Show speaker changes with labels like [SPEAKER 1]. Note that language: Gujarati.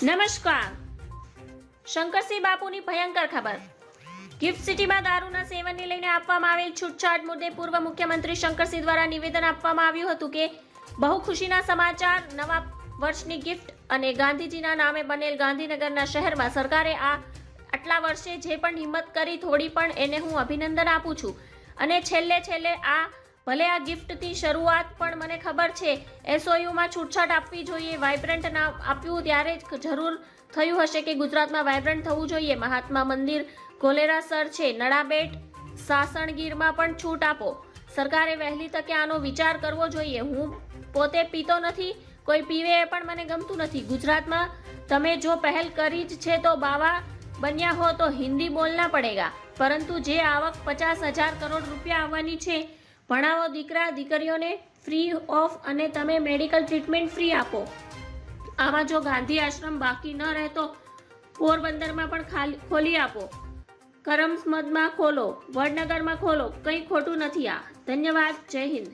[SPEAKER 1] નમસ્કાર. શંકરસિંહ બાપુની ભયંકર ખબર. ગિફ્ટ સિટીમાં દારૂના સેવનને લઈને આપવામાં આવેલ છૂટછાટ મુદ્દે પૂર્વ મુખ્યમંત્રી શંકરસિંહ દ્વારા નિવેદન આપવામાં આવ્યું હતું કે બહુ ખુશીના સમાચાર, નવા વર્ષની ગિફ્ટ અને ગાંધીજીના નામે બનેલ ગાંધીનગરના શહેરમાં સરકારે આટલા વર્ષે જે પણ હિંમત કરી થોડી પણ એને હું અભિનંદન આપું છું. અને છેલ્લે ભલે આ ગિફ્ટથી શરૂઆત પણ મને ખબર છે એસઓયુમાં છૂટછાટ આપવી જોઈએ, વાઇબ્રન્ટ નામ આપ્યું ત્યારે જ જરૂર થયું હશે કે ગુજરાતમાં વાઇબ્રન્ટ થવું જોઈએ. મહાત્મા મંદિર ગોલેરાસર છે, નડાબેટ સાસણગીરમાં પણ છૂટ આપો. સરકારે વહેલી તકે આનો વિચાર કરવો જોઈએ. હું પોતે પીતો નથી, કોઈ પીવે એ પણ મને ગમતું નથી. ગુજરાતમાં તમે જો પહેલ કરી જ છે તો બાવા બન્યા હો તો હિન્દી બોલના પડેગા. પરંતુ જે આવક 50,000 કરોડ રૂપિયા આવવાની છે, ભણાવો દીકરા દીકરીઓને ફ્રી ઓફ અને તમે મેડિકલ ટ્રીટમેન્ટ ફ્રી આપો. આમાં જો ગાંધી આશ્રમ બાકી ન રહેતો પોરબંદરમાં પણ ખોલી આપો, કરમસદમાં ખોલો, વડનગરમાં ખોલો, કંઈ ખોટું નથી આ. ધન્યવાદ. જય હિન્દ.